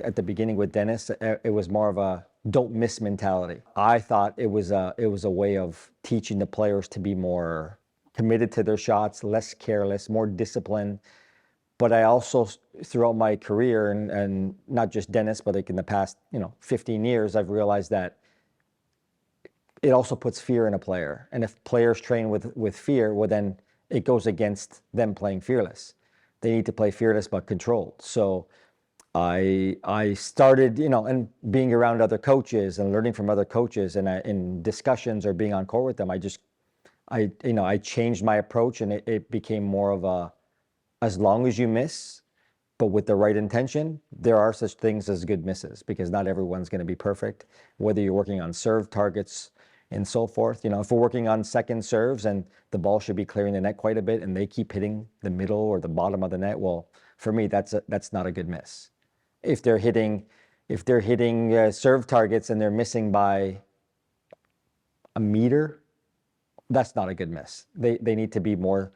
At the beginning with Denis, it was more of a don't miss mentality. I thought it was a way of teaching the players to be more committed to their shots, less careless, more disciplined. But I also, throughout my career, and not just Denis, but like in the past, 15 years, I've realized that it also puts fear in a player. And if players train with fear, well, then it goes against them playing fearless. They need to play fearless but controlled. So I started, and being around other coaches and learning from other coaches, and in discussions or being on court with them, I changed my approach, and it became more of a, as long as you miss, but with the right intention, there are such things as good misses, because not everyone's going to be perfect, whether you're working on serve targets and so forth. If we're working on second serves and the ball should be clearing the net quite a bit and they keep hitting the middle or the bottom of the net, well, for me, that's not a good miss. If they're hitting serve targets and they're missing by a meter, that's not a good miss. They need to be more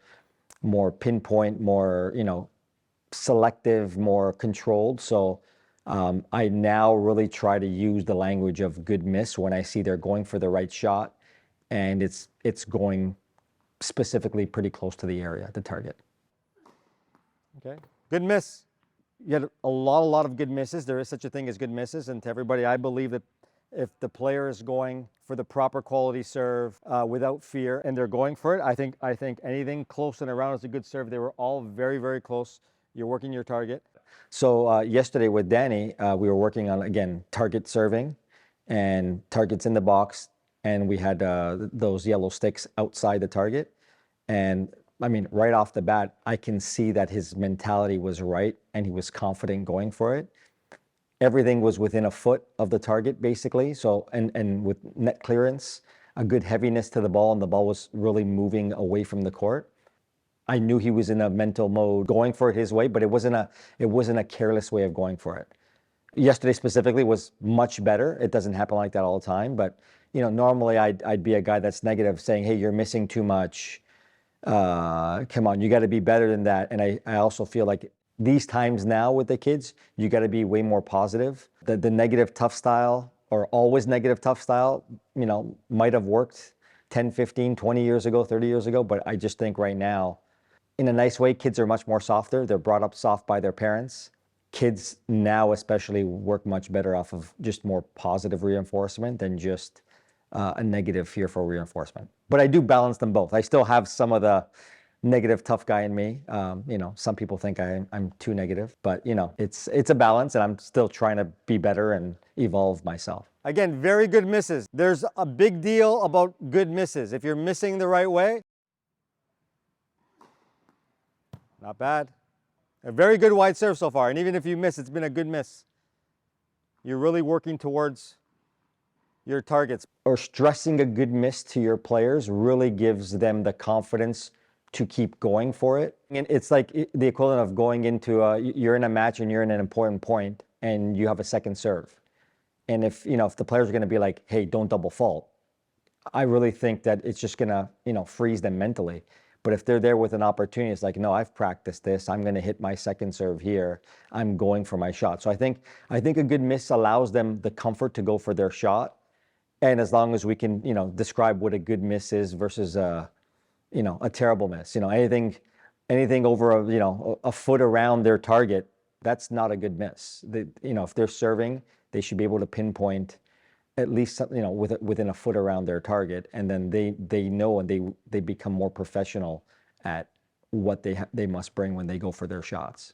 pinpoint, more selective, more controlled. So I now really try to use the language of good miss when I see they're going for the right shot and it's going specifically pretty close to the area, the target. Okay, good miss. You had a lot of good misses. There is such a thing as good misses, and to everybody, I believe that if the player is going for the proper quality serve without fear and they're going for it, I think anything close and around is a good serve. They were all very, very close. You're working your target. So yesterday with Danny, we were working on, again, target serving and targets in the box, and we had those yellow sticks outside the target. And I mean, right off the bat, I can see that his mentality was right and he was confident going for it. Everything was within a foot of the target, basically. So, and with net clearance, a good heaviness to the ball, and the ball was really moving away from the court. I knew he was in a mental mode going for it his way, but it wasn't a careless way of going for it. Yesterday specifically was much better. It doesn't happen like that all the time, but normally I'd be a guy that's negative, saying, hey, you're missing too much. Come on, you got to be better than that. And I also feel like these times now with the kids, you got to be way more positive. The negative tough style, or always negative tough style, might have worked 10, 15, 20 years ago, 30 years ago. But I just think right now, in a nice way, kids are much more softer. They're brought up soft by their parents. Kids now especially work much better off of just more positive reinforcement than just a negative, fearful reinforcement. But I do balance them both. I still have some of the negative tough guy in me. Some people think I'm too negative, but it's a balance, and I'm still trying to be better and evolve myself. Again, very good misses. There's a big deal about good misses. If you're missing the right way, not bad. A very good wide serve so far, and even if you miss, it's been a good miss. You're really working towards your targets. Or stressing a good miss to your players really gives them the confidence to keep going for it. And it's like the equivalent of going into you're in a match and you're in an important point and you have a second serve. And if the players are going to be like, hey, don't double fault, I really think that it's just going to freeze them mentally. But if they're there with an opportunity, it's like, no, I've practiced this. I'm going to hit my second serve here. I'm going for my shot. So I think a good miss allows them the comfort to go for their shot. And as long as we can, describe what a good miss is versus a terrible miss, anything over a foot around their target, that's not a good miss. If they're serving, they should be able to pinpoint at least within a foot around their target, and then they know, and they become more professional at what they must bring when they go for their shots.